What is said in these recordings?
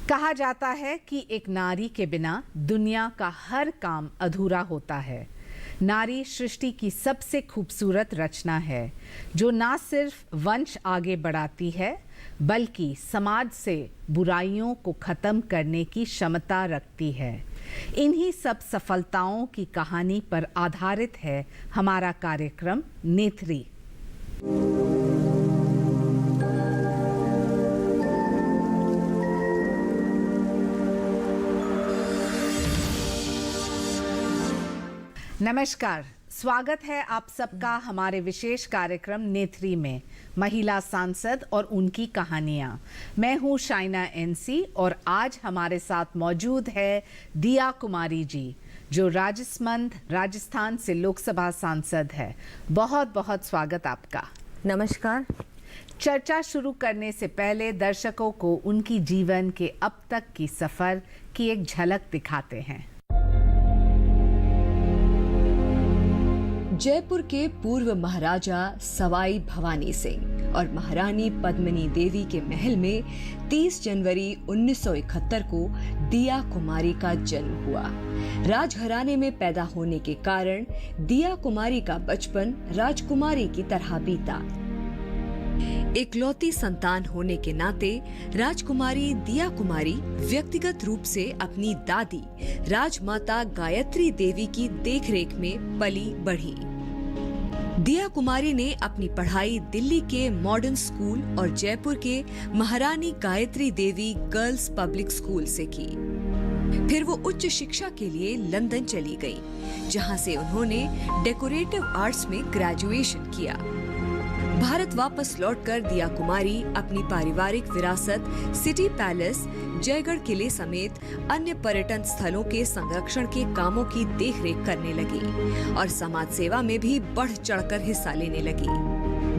कहा जाता है कि एक नारी के बिना दुनिया का हर काम अधूरा होता है। नारी सृष्टि की सबसे खूबसूरत रचना है जो ना सिर्फ वंश आगे बढ़ाती है बल्कि समाज से बुराइयों को खत्म करने की क्षमता रखती है। इन्हीं सब सफलताओं की कहानी पर आधारित है हमारा कार्यक्रम नेत्री। नमस्कार, स्वागत है आप सबका हमारे विशेष कार्यक्रम नेत्री में महिला सांसद और उनकी कहानियां। मैं हूं शाइना एनसी और आज हमारे साथ मौजूद है दिया कुमारी जी जो राजस्थान से लोकसभा सांसद है। बहुत बहुत स्वागत आपका। नमस्कार। चर्चा शुरू करने से पहले दर्शकों को उनकी जीवन के अब तक की सफर की एक झलक दिखाते हैं। जयपुर के पूर्व महाराजा सवाई भवानी सिंह और महारानी पद्मिनी देवी के महल में 30 जनवरी 1971 को दिया कुमारी का जन्म हुआ। राजघराने में पैदा होने के कारण दिया कुमारी का बचपन राजकुमारी की तरह बीता। एकलौती संतान होने के नाते राजकुमारी दिया कुमारी व्यक्तिगत रूप से अपनी दादी राजमाता गायत्री देवी की देखरेख में पली बढ़ी। दिया कुमारी ने अपनी पढ़ाई दिल्ली के मॉडर्न स्कूल और जयपुर के महारानी Gayatri Devi girls public school से की। फिर वो उच्च शिक्षा के लिए लंदन चली गई, जहां से उन्होंने डेकोरेटिव आर्ट्स में ग्रेजुएशन किया। भारत वापस लौटकर दिया कुमारी अपनी पारिवारिक विरासत सिटी पैलेस, जयगढ़ किले समेत अन्य पर्यटन स्थलों के संरक्षण के कामों की देखरेख करने लगी और समाज सेवा में भी बढ़ चढ़कर हिस्सा लेने लगी।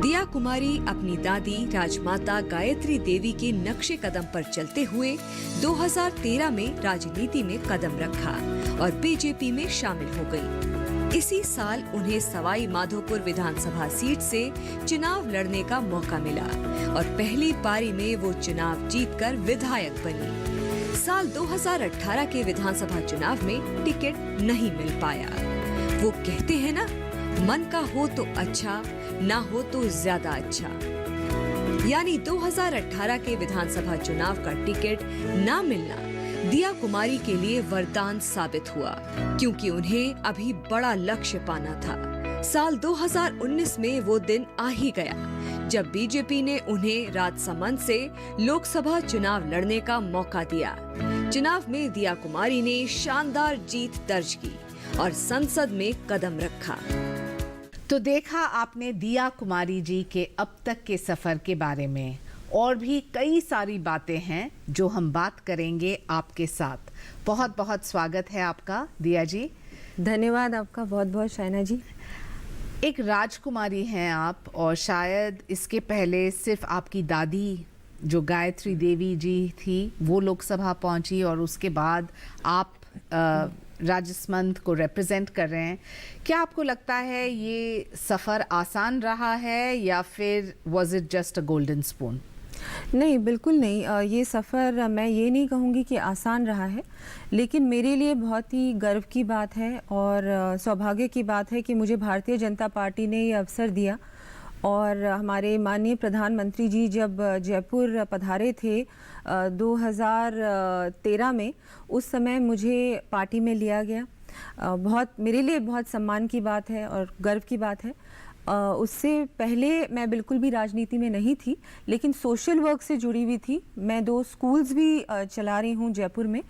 दिया कुमारी अपनी दादी राजमाता गायत्री देवी के नक्शे कदम पर चलते हुए 2013 में राजनीति में कदम रखा और बीजेपी में शामिल हो गई। इसी साल उन्हें सवाई माधोपुर विधानसभा सीट से चुनाव लड़ने का मौका मिला और पहली पारी में वो चुनाव जीतकर विधायक बनी। साल 2018 के विधानसभा चुनाव में टिकट नहीं मिल पाया। वो कहते हैं ना, मन का हो तो अच्छा, ना हो तो ज्यादा अच्छा। यानी 2018 के विधानसभा चुनाव का टिकट ना मिलना दिया कुमारी के लिए वरदान साबित हुआ, क्योंकि उन्हें अभी बड़ा लक्ष्य पाना था। साल 2019 में वो दिन आ ही गया जब बीजेपी ने उन्हें राजसमंद से लोकसभा चुनाव लड़ने का मौका दिया। चुनाव में दिया कुमारी ने शानदार जीत दर्ज की और संसद में कदम रखा। तो देखा आपने दिया कुमारी जी के अब तक के सफर के बारे में, और भी कई सारी बातें हैं जो हम बात करेंगे आपके साथ। बहुत बहुत स्वागत है आपका दिया जी। धन्यवाद आपका बहुत बहुत शाइना जी। एक राजकुमारी हैं आप, और शायद इसके पहले सिर्फ आपकी दादी जो गायत्री देवी जी थी वो लोकसभा पहुंची और उसके बाद आप राजसमंद को रिप्रेजेंट कर रहे हैं। क्या आपको लगता है ये सफ़र आसान रहा है या फिर was it just a golden spoon? नहीं, बिल्कुल नहीं। ये सफ़र मैं ये नहीं कहूँगी कि आसान रहा है, लेकिन मेरे लिए बहुत ही गर्व की बात है और सौभाग्य की बात है कि मुझे भारतीय जनता पार्टी ने ये अवसर दिया। और हमारे माननीय प्रधानमंत्री जी जब जयपुर पधारे थे 2013 में, उस समय मुझे पार्टी में लिया गया। बहुत मेरे लिए बहुत सम्मान की बात है और गर्व की बात है। उससे पहले मैं बिल्कुल भी राजनीति में नहीं थी, लेकिन सोशल वर्क से जुड़ी हुई थी। मैं 2 स्कूल्स भी चला रही हूँ जयपुर में।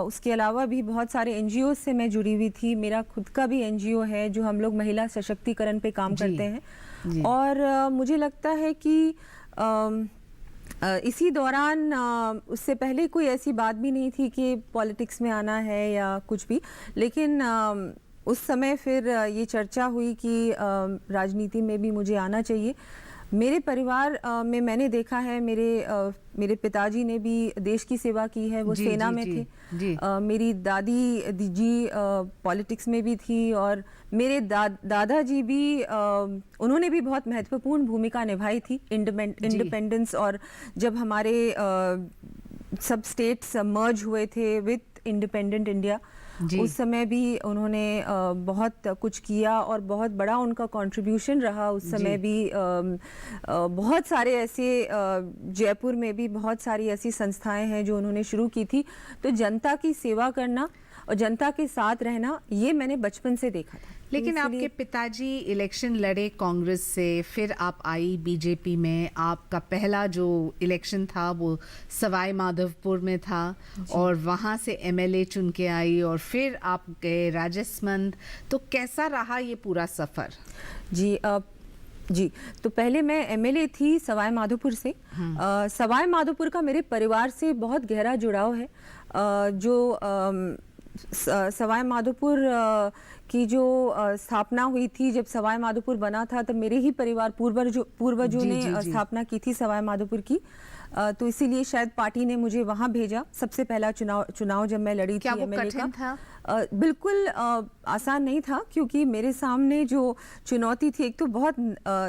उसके अलावा भी बहुत सारे एनजीओ से मैं जुड़ी हुई थी। मेरा खुद का भी एनजीओ है जो हम लोग महिला सशक्तिकरण पे काम करते हैं। और मुझे लगता है कि इसी दौरान उससे पहले कोई ऐसी बात भी नहीं थी कि पॉलिटिक्स में आना है या कुछ भी, लेकिन उस समय फिर ये चर्चा हुई कि राजनीति में भी मुझे आना चाहिए। मेरे परिवार में मैंने देखा है, मेरे पिताजी ने भी देश की सेवा की है, वो सेना में थे। मेरी दादी जी पॉलिटिक्स में भी थी और मेरे दादाजी भी उन्होंने भी बहुत महत्वपूर्ण भूमिका निभाई थी इंडिपेंडेंस। और जब हमारे सब स्टेट्स मर्ज हुए थे विद इंडिपेंडेंट इंडिया, जी। उस समय भी उन्होंने बहुत कुछ किया और बहुत बड़ा उनका कंट्रीब्यूशन रहा उस समय जी। भी। बहुत सारे ऐसे जयपुर में भी बहुत सारी ऐसी संस्थाएं हैं जो उन्होंने शुरू की थी। तो जनता की सेवा करना और जनता के साथ रहना ये मैंने बचपन से देखा था। लेकिन तो आपके इसलिए- पिताजी इलेक्शन लड़े कांग्रेस से, फिर आप आई बीजेपी में। आपका पहला जो इलेक्शन था वो सवाई माधोपुर में था और वहाँ से एमएलए चुन के आई और फिर आप गए राजसमंद। तो कैसा रहा ये पूरा सफ़र? जी, तो पहले मैं एमएलए थी सवाई माधोपुर से। सवाई माधोपुर का मेरे परिवार से बहुत गहरा जुड़ाव है। सवाई माधोपुर की जो स्थापना हुई थी, जब सवाई माधोपुर बना था तब मेरे ही परिवार पूर्वजों जी, ने जी, जी। स्थापना की थी सवाई माधोपुर की। तो इसीलिए शायद पार्टी ने मुझे वहां भेजा। सबसे पहला चुनाव जब मैं लड़ी क्या थी वो एमएलए कठिन का, था? बिल्कुल आसान नहीं था, क्योंकि मेरे सामने जो चुनौती थी, एक तो बहुत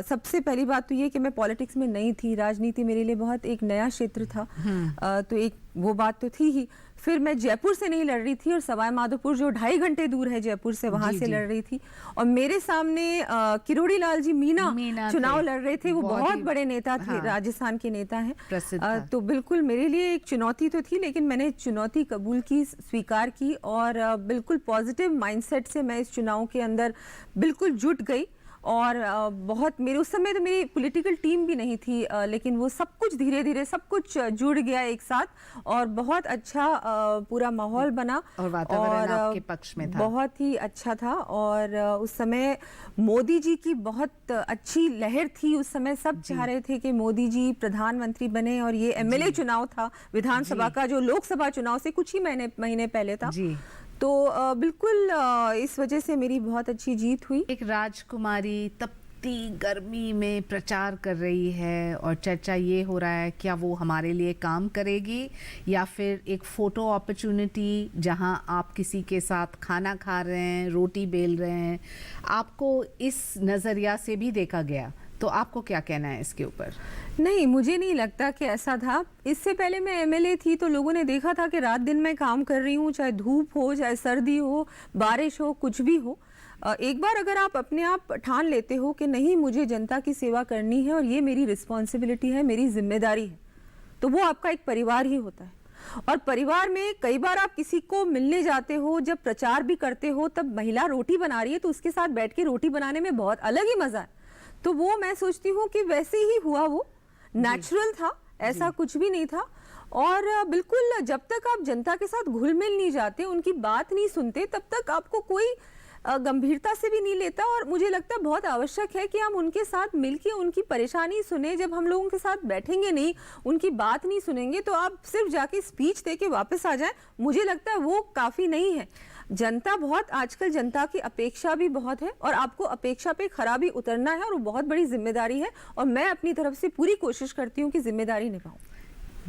सबसे पहली बात तो ये कि मैं पॉलिटिक्स में नई थी, राजनीति मेरे लिए बहुत एक नया क्षेत्र था। तो एक वो बात तो थी ही। फिर मैं जयपुर से नहीं लड़ रही थी और सवाई माधोपुर जो 2.5 घंटे दूर है जयपुर से, वहां जी, से जी। लड़ रही थी। और मेरे सामने किरोड़ी लाल जी मीना चुनाव थे। लड़ रहे थे। वो बहुत बहुत ही- बड़े नेता थे, हाँ। राजस्थान के नेता हैं। प्रसिद्ध था। तो बिल्कुल मेरे लिए एक चुनौती तो थी, लेकिन मैंने चुनौती कबूल की, स्वीकार की और बिल्कुल पॉजिटिव माइंडसेट से मैं इस चुनाव के अंदर बिल्कुल जुट गई। और बहुत मेरे उस समय तो मेरी पॉलिटिकल टीम भी नहीं थी, लेकिन वो सब कुछ धीरे धीरे सब कुछ जुड़ गया एक साथ और बहुत अच्छा पूरा माहौल बना और वातावरण आपके पक्ष में था। बहुत ही अच्छा था। और उस समय मोदी जी की बहुत अच्छी लहर थी। उस समय सब चाह रहे थे कि मोदी जी प्रधानमंत्री बने और ये एमएलए चुनाव था विधानसभा का, जो लोकसभा चुनाव से कुछ ही महीने पहले था। जी। तो बिल्कुल इस वजह से मेरी बहुत अच्छी जीत हुई। एक राजकुमारी तपती गर्मी में प्रचार कर रही है और चर्चा ये हो रहा है क्या वो हमारे लिए काम करेगी या फिर एक फ़ोटो अपॉर्चुनिटी जहां आप किसी के साथ खाना खा रहे हैं, रोटी बेल रहे हैं। आपको इस नज़रिया से भी देखा गया, तो आपको क्या कहना है इसके ऊपर? नहीं, मुझे नहीं लगता कि ऐसा था। इससे पहले मैं एमएलए थी तो लोगों ने देखा था कि रात दिन मैं काम कर रही हूँ, चाहे धूप हो, चाहे सर्दी हो, बारिश हो, कुछ भी हो। एक बार अगर आप अपने आप ठान लेते हो कि नहीं, मुझे जनता की सेवा करनी है और ये मेरी रिस्पॉन्सिबिलिटी है, मेरी जिम्मेदारी है, तो वो आपका एक परिवार ही होता है। और परिवार में कई बार आप किसी को मिलने जाते हो, जब प्रचार भी करते हो, तब महिला रोटी बना रही है तो उसके साथ बैठ के रोटी बनाने में बहुत अलग ही मजा है। तो वो मैं सोचती हूँ कि वैसे ही हुआ, वो नेचुरल था, ऐसा कुछ भी नहीं था। और बिल्कुल जब तक आप जनता के साथ घुल मिल नहीं जाते, उनकी बात नहीं सुनते, तब तक आपको कोई गंभीरता से भी नहीं लेता। और मुझे लगता है बहुत आवश्यक है कि हम उनके साथ मिलके उनकी परेशानी सुने। जब हम लोगों के साथ बैठेंगे नहीं, उनकी बात नहीं सुनेंगे, तो आप सिर्फ जाके स्पीच दे के वापस आ जाएं, मुझे लगता है वो काफ़ी नहीं है। जनता बहुत, आजकल जनता की अपेक्षा भी बहुत है और आपको अपेक्षा पे खरा भी उतरना है और वो बहुत बड़ी जिम्मेदारी है और मैं अपनी तरफ से पूरी कोशिश करती हूँ कि जिम्मेदारी निभाऊं।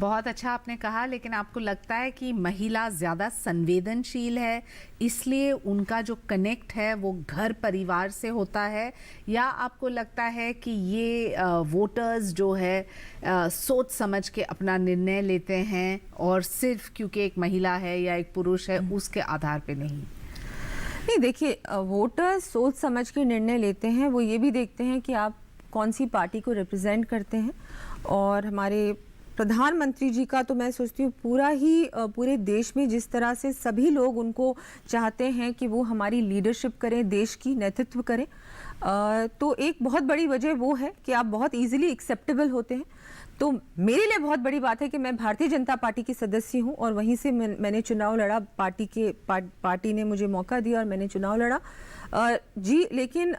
बहुत अच्छा आपने कहा, लेकिन आपको लगता है कि महिला ज़्यादा संवेदनशील है इसलिए उनका जो कनेक्ट है वो घर परिवार से होता है, या आपको लगता है कि ये वोटर्स जो है सोच समझ के अपना निर्णय लेते हैं और सिर्फ क्योंकि एक महिला है या एक पुरुष है उसके आधार पे नहीं? नहीं, देखिए, वोटर्स सोच समझ के निर्णय लेते हैं। वो ये भी देखते हैं कि आप कौन सी पार्टी को रिप्रेजेंट करते हैं। और हमारे प्रधानमंत्री जी का तो मैं सोचती हूँ पूरे देश में जिस तरह से सभी लोग उनको चाहते हैं कि वो हमारी लीडरशिप करें, देश की नेतृत्व करें, तो एक बहुत बड़ी वजह वो है कि आप बहुत इजीली एक्सेप्टेबल होते हैं। तो मेरे लिए बहुत बड़ी बात है कि मैं भारतीय जनता पार्टी की सदस्य हूं और वहीं से मैंने चुनाव लड़ा। पार्टी ने मुझे मौका दिया और मैंने चुनाव लड़ा। जी, लेकिन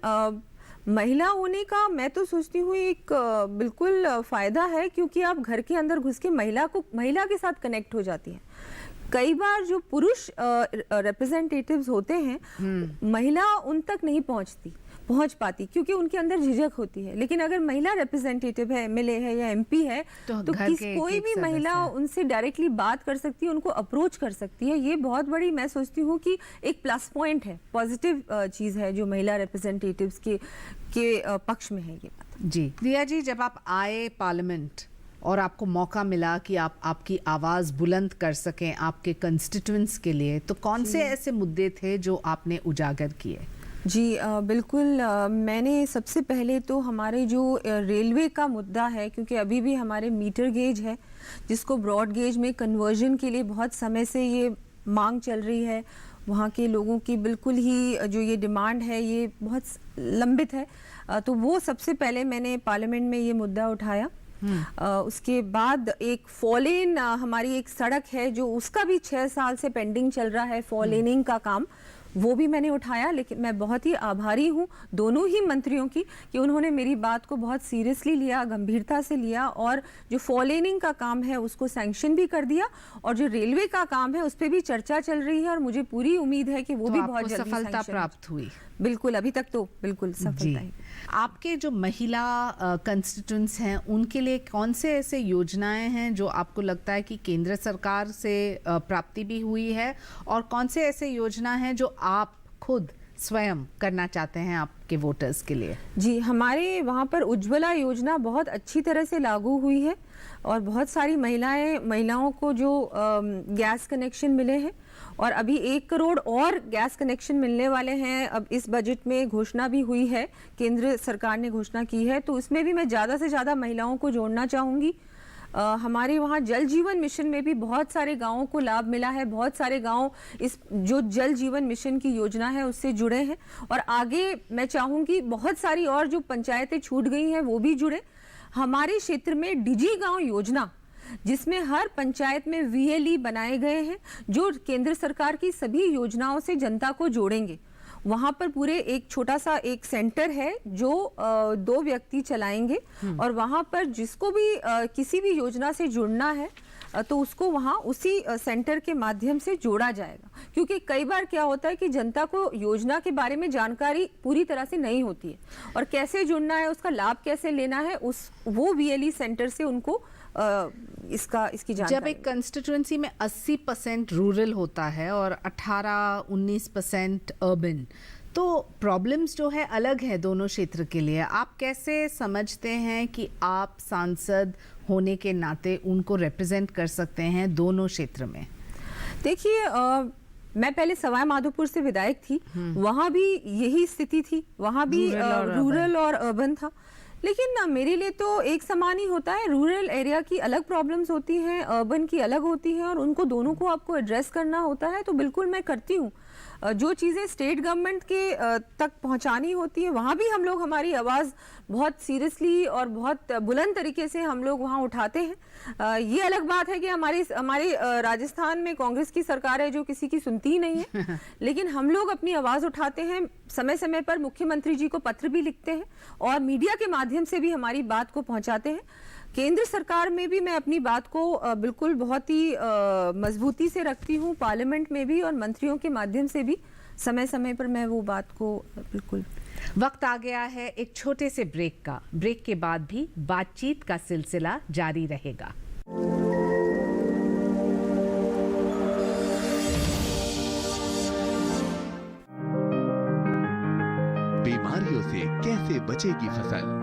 महिला होने का मैं तो सोचती हूँ एक बिल्कुल फायदा है, क्योंकि आप घर के अंदर घुस के महिला के साथ कनेक्ट हो जाती हैं। कई बार जो पुरुष रिप्रेजेंटेटिव्स होते हैं, महिला उन तक नहीं पहुंच पाती क्योंकि उनके अंदर झिझक होती है। लेकिन अगर महिला रिप्रेजेंटेटिव है, एमएलए है या एमपी है, तो कोई भी महिला उनसे डायरेक्टली बात कर सकती है, उनको अप्रोच कर सकती है। ये बहुत बड़ी मैं सोचती हूँ कि एक प्लस पॉइंट है, पॉजिटिव चीज़ है जो महिला रिप्रेजेंटेटिव्स के पक्ष में है ये बात। जी, दिया जी, जब आप आए पार्लियामेंट और आपको मौका मिला कि आप आपकी आवाज़ बुलंद कर सकें आपके कंस्टिट्यूएंट्स के लिए, तो कौन से ऐसे मुद्दे थे जो आपने उजागर किए? जी बिल्कुल, मैंने सबसे पहले तो हमारे जो रेलवे का मुद्दा है, क्योंकि अभी भी हमारे मीटर गेज है जिसको ब्रॉड गेज में कन्वर्जन के लिए बहुत समय से ये मांग चल रही है। वहाँ के लोगों की बिल्कुल ही जो ये डिमांड है ये बहुत लंबित है। तो वो सबसे पहले मैंने पार्लियामेंट में ये मुद्दा उठाया। उसके बाद एक फॉलेन हमारी एक सड़क है जो उसका भी 6 साल से पेंडिंग चल रहा है, फॉलेनिंग का काम, वो भी मैंने उठाया। लेकिन मैं बहुत ही आभारी हूँ दोनों ही मंत्रियों की कि उन्होंने मेरी बात को बहुत सीरियसली लिया, गंभीरता से लिया, और जो फॉलेनिंग का काम है उसको सैंक्शन भी कर दिया, और जो रेलवे का काम है उस पर भी चर्चा चल रही है, और मुझे पूरी उम्मीद है कि वो तो भी आपको बहुत जल्दी सफलता सैंक्शन प्राप्त हुई? बिल्कुल, अभी तक तो बिल्कुल सफलता है। आपके जो महिला कंस्टिट्यूएंट्स हैं उनके लिए कौन से ऐसे योजनाएं हैं जो आपको लगता है कि केंद्र सरकार से प्राप्ति भी हुई है, और कौन से ऐसे योजना हैं जो आप खुद स्वयं करना चाहते हैं आपके वोटर्स के लिए? जी, हमारे वहाँ पर उज्ज्वला योजना बहुत अच्छी तरह से लागू हुई है, और बहुत सारी महिलाओं को जो गैस कनेक्शन मिले हैं, और अभी 1 करोड़ और गैस कनेक्शन मिलने वाले हैं। अब इस बजट में घोषणा भी हुई है, केंद्र सरकार ने घोषणा की है, तो उसमें भी मैं ज़्यादा से ज़्यादा महिलाओं को जोड़ना चाहूँगी। हमारे वहाँ जल जीवन मिशन में भी बहुत सारे गांवों को लाभ मिला है। बहुत सारे गांव इस जो जल जीवन मिशन की योजना है उससे जुड़े हैं, और आगे मैं चाहूँगी बहुत सारी और जो पंचायतें छूट गई हैं वो भी जुड़े। हमारे क्षेत्र में डिजी गांव योजना, जिसमें हर पंचायत में VLE बनाए गए हैं जो केंद्र सरकार की सभी योजनाओं से जनता को जोड़ेंगे। वहाँ पर पूरे एक छोटा सा एक सेंटर है जो 2 व्यक्ति चलाएंगे, और वहाँ पर जिसको भी किसी भी योजना से जुड़ना है तो उसको वहाँ उसी सेंटर के माध्यम से जोड़ा जाएगा। क्योंकि कई बार क्या होता है कि जनता को योजना के बारे में जानकारी पूरी तरह से नहीं होती है, और कैसे जुड़ना है, उसका लाभ कैसे लेना है, वो VLE सेंटर से उनको इसकी जानकारी। जब एक कंस्टिट्यूएंसी में 80% रूरल होता है और 18-19% अर्बन, तो प्रॉब्लम्स जो है अलग है दोनों क्षेत्र के लिए। आप कैसे समझते हैं कि आप सांसद होने के नाते उनको रिप्रेजेंट कर सकते हैं दोनों क्षेत्र में? देखिए, मैं पहले सवाई माधोपुर से विधायक थी, वहाँ भी यही स्थिति थी, वहाँ भी रूरल और अर्बन था। लेकिन मेरे लिए तो एक समान ही होता है। रूरल एरिया की अलग प्रॉब्लम्स होती हैं, अर्बन की अलग होती हैं, और उनको दोनों को आपको एड्रेस करना होता है। तो बिल्कुल मैं करती हूँ। जो चीज़ें स्टेट गवर्नमेंट के तक पहुँचानी होती है वहाँ भी हम लोग हमारी आवाज़ बहुत सीरियसली और बहुत बुलंद तरीके से हम लोग वहाँ उठाते हैं। ये अलग बात है कि हमारे राजस्थान में कांग्रेस की सरकार है जो किसी की सुनती ही नहीं है। लेकिन हम लोग अपनी आवाज़ उठाते हैं, समय समय पर मुख्यमंत्री जी को पत्र भी लिखते हैं, और मीडिया के माध्यम से भी हमारी बात को पहुँचाते हैं। केंद्र सरकार में भी मैं अपनी बात को बिल्कुल बहुत ही मजबूती से रखती हूँ, पार्लियामेंट में भी और मंत्रियों के माध्यम से भी समय समय पर मैं वो बात को बिल्कुल। वक्त आ गया है एक छोटे से ब्रेक का। ब्रेक के बाद भी बातचीत का सिलसिला जारी रहेगा। बीमारियों से कैसे बचेगी फसल?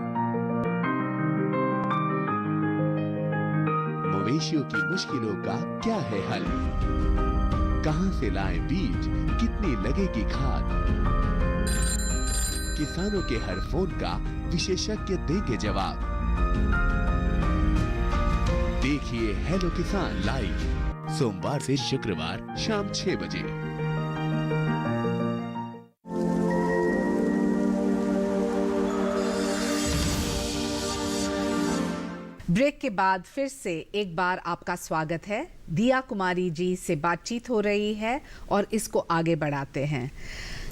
मवेशियों की मुश्किलों का क्या है हल? कहां से लाएं बीज, कितनी लगेगी खाद? किसानों के हर फोन का विशेषज्ञ देंगे जवाब। देखिए हेलो किसान लाइव सोमवार से शुक्रवार शाम 6 बजे। ब्रेक के बाद फिर से एक बार आपका स्वागत है। दिया कुमारी जी से बातचीत हो रही है और इसको आगे बढ़ाते हैं।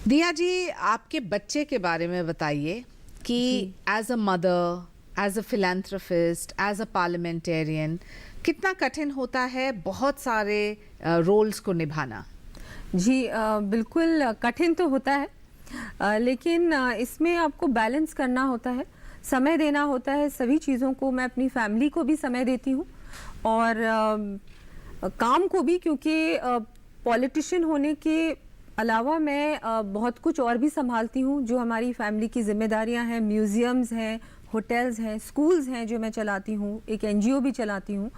दिया जी, आपके बच्चे के बारे में बताइए कि as a mother, as a philanthropist, as a parliamentarian कितना कठिन होता है बहुत सारे रोल्स को निभाना? जी बिल्कुल कठिन तो होता है, लेकिन इसमें आपको बैलेंस करना होता है, समय देना होता है सभी चीज़ों को। मैं अपनी फैमिली को भी समय देती हूँ और काम को भी, क्योंकि पॉलिटिशियन होने के अलावा मैं बहुत कुछ और भी संभालती हूँ जो हमारी फैमिली की जिम्मेदारियाँ हैं। म्यूज़ियम्स हैं, होटल्स हैं, स्कूल्स हैं जो मैं चलाती हूँ, एक एनजीओ भी चलाती हूँ।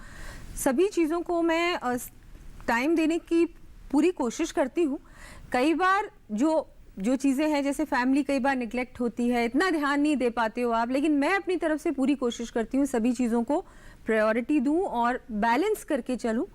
सभी चीज़ों को मैं टाइम देने की पूरी कोशिश करती हूँ। कई बार जो चीज़ें हैं, जैसे फैमिली कई बार निगलेक्ट होती है, इतना ध्यान नहीं दे पाते हो आप, लेकिन मैं अपनी तरफ से पूरी कोशिश करती हूँ सभी चीज़ों को प्रायोरिटी दूँ और बैलेंस करके चलूँ।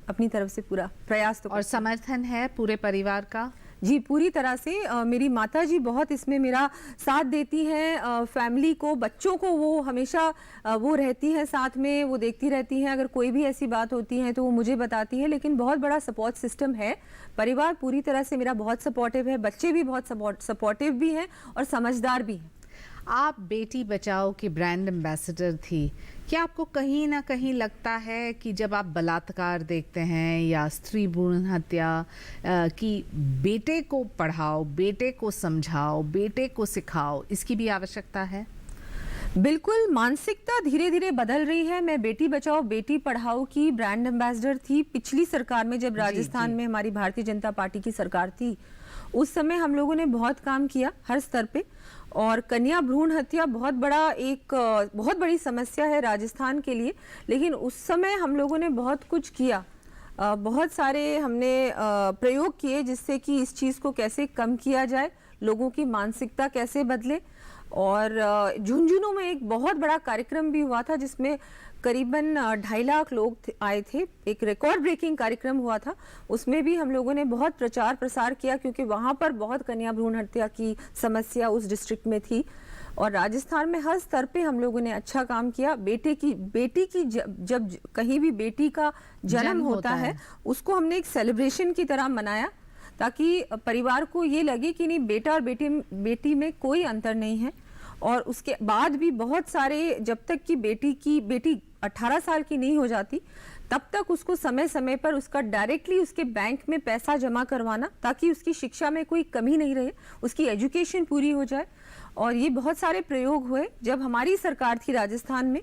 अपनी तरफ से पूरा प्रयास तो और समर्थन है पूरे परिवार का? जी, पूरी तरह से मेरी माता जी बहुत इसमें मेरा साथ देती हैं। फैमिली को, बच्चों को वो हमेशा वो रहती हैं साथ में, वो देखती रहती हैं। अगर कोई भी ऐसी बात होती है तो वो मुझे बताती है। लेकिन बहुत बड़ा सपोर्ट सिस्टम है, परिवार पूरी तरह से मेरा बहुत सपोर्टिव है, बच्चे भी बहुत सपोर्टिव भी हैं और समझदार भी हैं। आप बेटी बचाओ की ब्रांड एम्बेसडर थी। क्या आपको कहीं ना कहीं लगता है कि जब आप बलात्कार देखते हैं या स्त्री भ्रूण हत्या कि बेटे को पढ़ाओ, बेटे को समझाओ, बेटे को सिखाओ, इसकी भी आवश्यकता है? बिल्कुल, मानसिकता धीरे धीरे बदल रही है। मैं बेटी बचाओ बेटी पढ़ाओ की ब्रांड एम्बेसडर थी पिछली सरकार में, जब राजस्थान में हमारी भारतीय जनता पार्टी की सरकार थी। उस समय हम लोगों ने बहुत काम किया हर स्तर पे, और कन्या भ्रूण हत्या बहुत बड़ी समस्या है राजस्थान के लिए। लेकिन उस समय हम लोगों ने बहुत कुछ किया, बहुत सारे हमने प्रयोग किए जिससे कि इस चीज़ को कैसे कम किया जाए, लोगों की मानसिकता कैसे बदले। और झुंझुनू में एक बहुत बड़ा कार्यक्रम भी हुआ था जिसमें करीबन 2.5 लाख लोग आए थे। एक रिकॉर्ड ब्रेकिंग कार्यक्रम हुआ था, उसमें भी हम लोगों ने बहुत प्रचार प्रसार किया, क्योंकि वहाँ पर बहुत कन्या भ्रूण हत्या की समस्या उस डिस्ट्रिक्ट में थी। और राजस्थान में हर स्तर पे हम लोगों ने अच्छा काम किया। बेटी की जब कहीं भी बेटी का जन्म होता है उसको हमने एक सेलिब्रेशन की तरह मनाया, ताकि परिवार को ये लगे कि नहीं, बेटा और बेटी में कोई अंतर नहीं है। और उसके बाद भी बहुत सारे, जब तक कि बेटी 18 साल की नहीं हो जाती तब तक उसको समय समय पर उसका डायरेक्टली उसके बैंक में पैसा जमा करवाना, ताकि उसकी शिक्षा में कोई कमी नहीं रहे, उसकी एजुकेशन पूरी हो जाए। और ये बहुत सारे प्रयोग हुए जब हमारी सरकार थी राजस्थान में।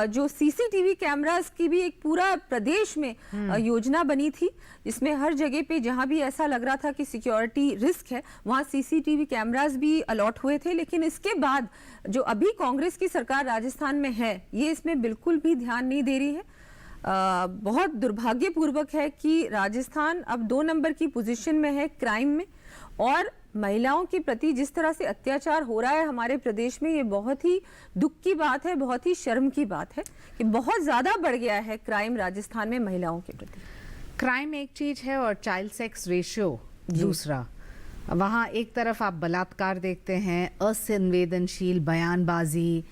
जो सीसीटीवी कैमरास की भी एक पूरा प्रदेश में योजना बनी थी, जिसमें हर जगह पे जहां भी ऐसा लग रहा था कि सिक्योरिटी रिस्क है, वहां सीसीटीवी कैमरास भी अलॉट हुए थे। लेकिन इसके बाद जो अभी कांग्रेस की सरकार राजस्थान में है, ये इसमें बिल्कुल भी ध्यान नहीं दे रही है। बहुत दुर्भाग्यपूर्वक है कि राजस्थान अब 2 नंबर की पोजीशन में है क्राइम में, और महिलाओं के प्रति जिस तरह से अत्याचार हो रहा है हमारे प्रदेश में, ये बहुत ही दुख की बात है, बहुत ही शर्म की बात है कि बहुत ज्यादा बढ़ गया है क्राइम राजस्थान में महिलाओं के प्रति। क्राइम एक चीज है और चाइल्ड सेक्स रेशियो दूसरा। वहाँ एक तरफ आप बलात्कार देखते हैं, असंवेदनशील बयानबाजी।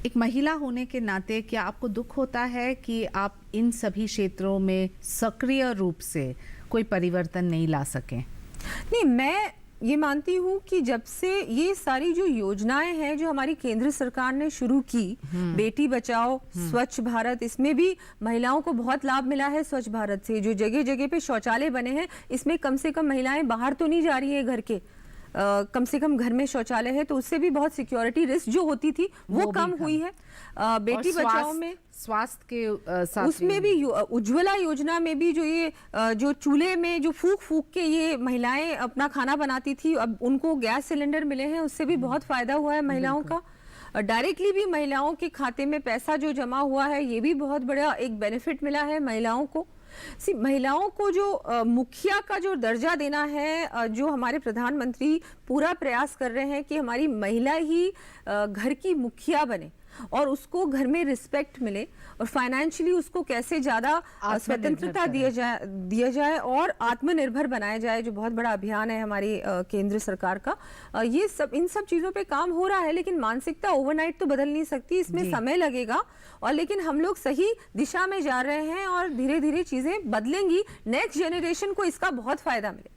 एक महिला होने के नाते क्या आपको दुख होता है कि आप इन सभी क्षेत्रों में सक्रिय रूप से कोई परिवर्तन नहीं ला सकें? नहीं, मैं ये मानती हूँ कि जब से ये सारी जो योजनाएं हैं जो हमारी केंद्र सरकार ने शुरू की, बेटी बचाओ, स्वच्छ भारत, इसमें भी महिलाओं को बहुत लाभ मिला है। स्वच्छ भारत से जो जगह जगह पे शौचालय बने हैं, इसमें कम से कम महिलाएं बाहर तो नहीं जा रही है घर के, कम से कम घर में शौचालय है, तो उससे भी बहुत सिक्योरिटी रिस्क जो होती थी वो कम हुई है। बेटी बचाओ में स्वास्थ्य के साथ उसमें भी उज्ज्वला योजना में भी जो चूल्हे में जो फूक के ये महिलाएं अपना खाना बनाती थी, अब उनको गैस सिलेंडर मिले हैं, उससे भी बहुत फायदा हुआ है महिलाओं का। डायरेक्टली भी महिलाओं के खाते में पैसा जो जमा हुआ है, ये भी बहुत बड़ा एक बेनिफिट मिला है महिलाओं को। महिलाओं को जो मुखिया का जो दर्जा देना है, जो हमारे प्रधानमंत्री पूरा प्रयास कर रहे हैं कि हमारी महिला ही घर की मुखिया बने और उसको घर में रिस्पेक्ट मिले, और फाइनेंशियली उसको कैसे ज्यादा स्वतंत्रता दिया जाए और आत्मनिर्भर बनाया जाए, जो बहुत बड़ा अभियान है हमारी केंद्र सरकार का। ये सब, इन सब चीजों पे काम हो रहा है, लेकिन मानसिकता ओवरनाइट तो बदल नहीं सकती, इसमें समय लगेगा। और लेकिन हम लोग सही दिशा में जा रहे हैं और धीरे धीरे चीजें बदलेंगी। नेक्स्ट जनरेशन को इसका बहुत फायदा मिलेगा।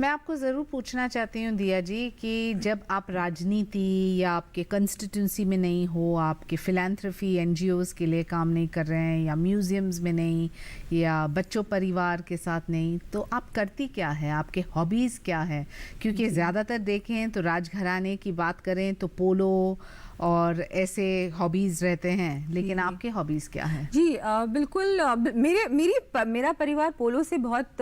मैं आपको ज़रूर पूछना चाहती हूँ दिया जी कि जब आप राजनीति या आपके कंस्टिट्यूंसी में नहीं हो, आपके फिलैंथ्रोपी एनजीओज़ के लिए काम नहीं कर रहे हैं, या म्यूज़ियम्स में नहीं, या बच्चों परिवार के साथ नहीं, तो आप करती क्या है? आपके हॉबीज़ क्या है? क्योंकि ज़्यादातर देखें तो राजघराने की बात करें तो पोलो और ऐसे हॉबीज़ रहते हैं, लेकिन आपके हॉबीज़ क्या हैं? जी बिल्कुल, मेरा परिवार पोलो से बहुत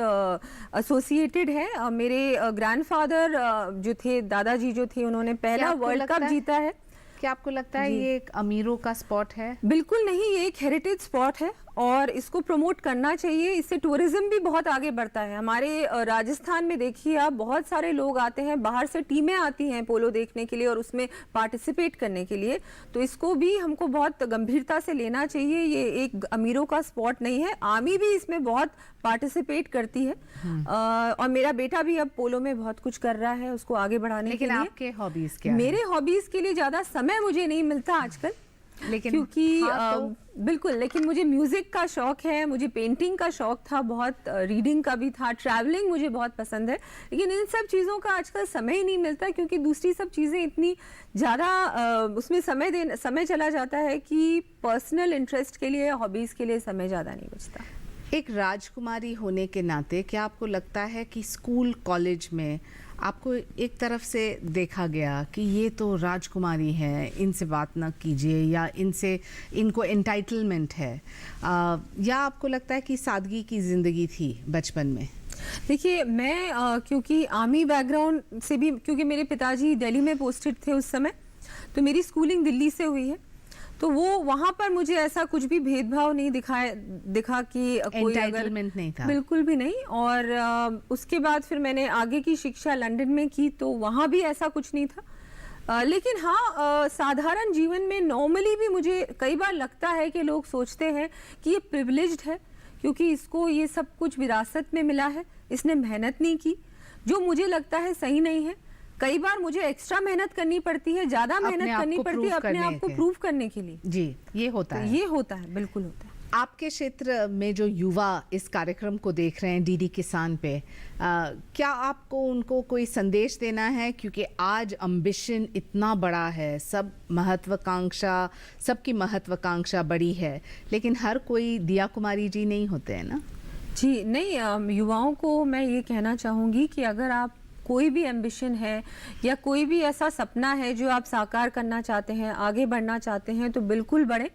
एसोसिएटेड है। मेरे ग्रैंडफादर जो थे, दादाजी जो थे, उन्होंने पहला वर्ल्ड कप जीता है क्या आपको लगता है ये एक अमीरों का स्पॉट है? बिल्कुल नहीं, ये एक हेरिटेज स्पॉट है और इसको प्रमोट करना चाहिए। इससे टूरिज्म भी बहुत आगे बढ़ता है। हमारे राजस्थान में देखिए आप, बहुत सारे लोग आते हैं, बाहर से टीमें आती हैं पोलो देखने के लिए और उसमें पार्टिसिपेट करने के लिए। तो इसको भी हमको बहुत गंभीरता से लेना चाहिए। ये एक अमीरों का स्पॉट नहीं है, आर्मी भी इसमें बहुत पार्टिसिपेट करती है। और मेरा बेटा भी अब पोलो में बहुत कुछ कर रहा है उसको आगे बढ़ाने के लिए। लेकिन आपके हॉबीज क्या है? मेरे हॉबीज के लिए ज्यादा समय मुझे नहीं मिलता आजकल, लेकिन क्योंकि तो बिल्कुल, लेकिन मुझे म्यूजिक का शौक है, मुझे पेंटिंग का शौक था, बहुत रीडिंग का भी था, ट्रैवलिंग मुझे बहुत पसंद है। लेकिन इन सब चीज़ों का आजकल समय ही नहीं मिलता, क्योंकि दूसरी सब चीज़ें इतनी ज़्यादा उसमें समय चला जाता है कि पर्सनल इंटरेस्ट के लिए, हॉबीज़ के लिए समय ज़्यादा नहीं बचता। एक राजकुमारी होने के नाते क्या आपको लगता है कि स्कूल कॉलेज में आपको एक तरफ से देखा गया कि ये तो राजकुमारी है, इनसे बात ना कीजिए, या इनको एंटाइटलमेंट है, या आपको लगता है कि सादगी की ज़िंदगी थी बचपन में? देखिए, मैं क्योंकि आर्मी बैकग्राउंड से भी, क्योंकि मेरे पिताजी दिल्ली में पोस्टेड थे उस समय, तो मेरी स्कूलिंग दिल्ली से हुई है। तो वो वहाँ पर मुझे ऐसा कुछ भी भेदभाव नहीं दिखा कि कोई एंटाइटलमेंट नहीं था, बिल्कुल भी नहीं। और उसके बाद फिर मैंने आगे की शिक्षा लंदन में की, तो वहाँ भी ऐसा कुछ नहीं था। लेकिन हाँ, साधारण जीवन में नॉर्मली भी मुझे कई बार लगता है कि लोग सोचते हैं कि ये प्रिविलेज्ड है, क्योंकि इसको ये सब कुछ विरासत में मिला है, इसने मेहनत नहीं की, जो मुझे लगता है सही नहीं है। कई बार मुझे एक्स्ट्रा मेहनत करनी पड़ती है, ज्यादा मेहनत करनी पड़ती है अपने आप को प्रूव करने के लिए। जी, ये होता है। ये होता है, बिल्कुल होता है। आपके क्षेत्र में जो युवा इस कार्यक्रम को देख रहे हैं डीडी किसान पे, क्या आपको उनको कोई संदेश देना है? क्योंकि आज अम्बिशन इतना बड़ा है, सबकी महत्वाकांक्षा बड़ी है, लेकिन हर कोई दिया कुमारी जी नहीं होते हैं ना। जी नहीं, युवाओं को मैं ये कहना चाहूँगी कि अगर आप कोई भी एम्बिशन है या कोई भी ऐसा सपना है जो आप साकार करना चाहते हैं, आगे बढ़ना चाहते हैं, तो बिल्कुल बढ़े।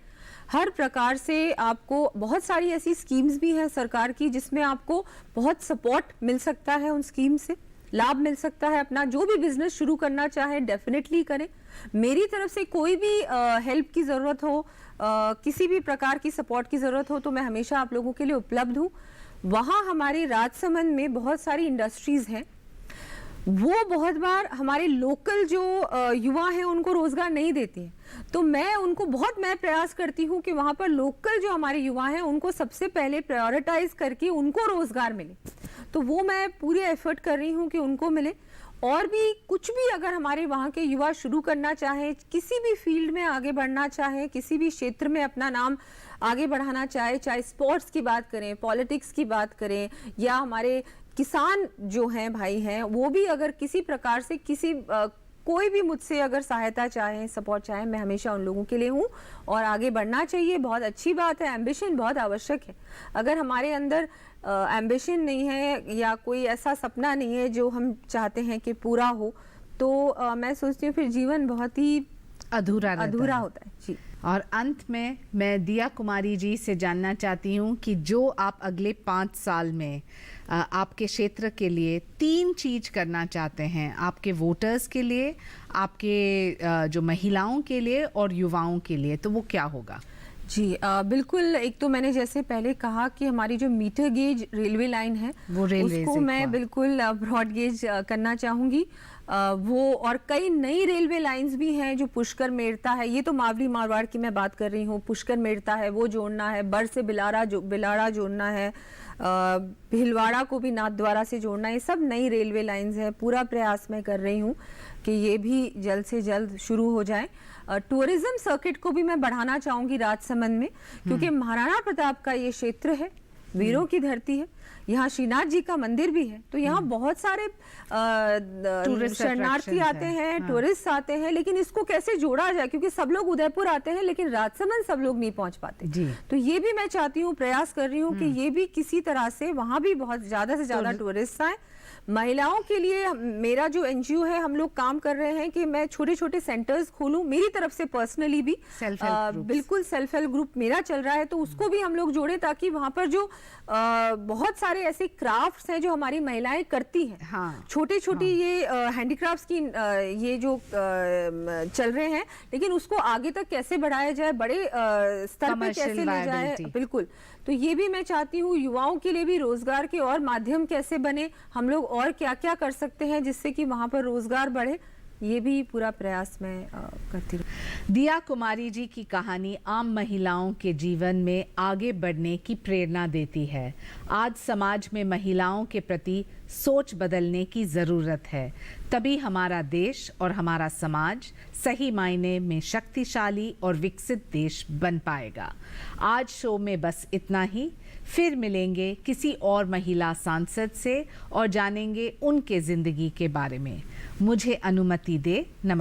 हर प्रकार से आपको बहुत सारी ऐसी स्कीम्स भी हैं सरकार की, जिसमें आपको बहुत सपोर्ट मिल सकता है, उन स्कीम से लाभ मिल सकता है। अपना जो भी बिजनेस शुरू करना चाहे डेफिनेटली करें। मेरी तरफ से कोई भी हेल्प की ज़रूरत हो, किसी भी प्रकार की सपोर्ट की ज़रूरत हो, तो मैं हमेशा आप लोगों के लिए उपलब्ध हूँ। वहाँ हमारे राजसमंद में बहुत सारी इंडस्ट्रीज़ हैं, वो बहुत बार हमारे लोकल जो युवा हैं उनको रोजगार नहीं देती हैं। तो मैं प्रयास करती हूँ कि वहाँ पर लोकल जो हमारे युवा हैं उनको सबसे पहले प्रायोरिटाइज करके उनको रोजगार मिले। तो वो मैं पूरे एफर्ट कर रही हूँ कि उनको मिले। और भी कुछ भी अगर हमारे वहाँ के युवा शुरू करना चाहें, किसी भी फील्ड में आगे बढ़ना चाहें, किसी भी क्षेत्र में अपना नाम आगे बढ़ाना चाहे स्पोर्ट्स की बात करें, पॉलिटिक्स की बात करें, या हमारे किसान जो हैं भाई हैं, वो भी अगर किसी प्रकार से कोई भी मुझसे अगर सहायता चाहे, सपोर्ट चाहे, मैं हमेशा उन लोगों के लिए हूँ। और आगे बढ़ना चाहिए, बहुत अच्छी बात है। एम्बिशन बहुत आवश्यक है। अगर हमारे अंदर एम्बिशन नहीं है या कोई ऐसा सपना नहीं है जो हम चाहते हैं कि पूरा हो, तो मैं सोचती हूँ फिर जीवन बहुत ही अधूरा होता है। जी। और अंत में मैं दिया कुमारी जी से जानना चाहती हूँ कि जो आप अगले 5 साल में आपके क्षेत्र के लिए 3 चीज करना चाहते हैं, आपके वोटर्स के लिए, आपके जो महिलाओं के लिए और युवाओं के लिए, तो वो क्या होगा? जी बिल्कुल। एक तो मैंने जैसे पहले कहा कि हमारी जो मीटर गेज रेलवे लाइन है, वो उसको मैं बिल्कुल ब्रॉड गेज करना चाहूँगी। वो और कई नई रेलवे लाइंस भी हैं जो पुष्कर मेड़ता है, ये तो मावली मारवाड़ की मैं बात कर रही हूँ, पुष्कर मेड़ता है वो जोड़ना है, बर से बिलाड़ा जोड़ना है, भिलवाड़ा को भी नाथद्वारा से जोड़ना है। ये सब नई रेलवे लाइंस है। पूरा प्रयास मैं कर रही हूँ कि ये भी जल्द से जल्द शुरू हो जाए। टूरिज्म सर्किट को भी मैं बढ़ाना चाहूँगी राजसमंद में, क्योंकि महाराणा प्रताप का ये क्षेत्र है, वीरों की धरती है, यहाँ श्रीनाथ जी का मंदिर भी है। तो यहाँ बहुत सारे शरणार्थी आते हैं, टूरिस्ट आते हैं, लेकिन इसको कैसे जोड़ा जाए, क्योंकि सब लोग उदयपुर आते हैं लेकिन राजसमंद सब लोग नहीं पहुंच पाते। तो ये भी मैं चाहती हूँ, प्रयास कर रही हूँ कि ये भी किसी तरह से वहां भी बहुत ज्यादा से ज्यादा टूरिस्ट आए। महिलाओं के लिए मेरा जो एनजीओ है, हम लोग काम कर रहे हैं कि मैं छोटे छोटे सेंटर्स खोलूं, मेरी तरफ से पर्सनली भी। बिल्कुल सेल्फ हेल्प ग्रुप मेरा चल रहा है, तो उसको भी हम लोग जोड़े, ताकि वहां पर जो बहुत सारे ऐसे क्राफ्ट्स हैं जो हमारी महिलाएं करती हैं। हाँ, छोटी छोटी ये हैंडीक्राफ्ट्स की ये जो चल रहे हैं, लेकिन उसको आगे तक कैसे बढ़ाया जाए, बड़े स्तर पे कैसे ले जाए। viability। बिल्कुल, तो ये भी मैं चाहती हूँ युवाओं के लिए भी रोजगार के और माध्यम कैसे बने, हम लोग और क्या क्या कर सकते हैं जिससे कि वहाँ पर रोजगार बढ़े, ये भी पूरा प्रयास मैं करती रहूँ। दिया कुमारी जी की कहानी आम महिलाओं के जीवन में आगे बढ़ने की प्रेरणा देती है। आज समाज में महिलाओं के प्रति सोच बदलने की ज़रूरत है, तभी हमारा देश और हमारा समाज सही मायने में शक्तिशाली और विकसित देश बन पाएगा। आज शो में बस इतना ही, फिर मिलेंगे किसी और महिला सांसद से और जानेंगे उनके ज़िंदगी के बारे में। मुझे अनुमति दे, नमस्कार।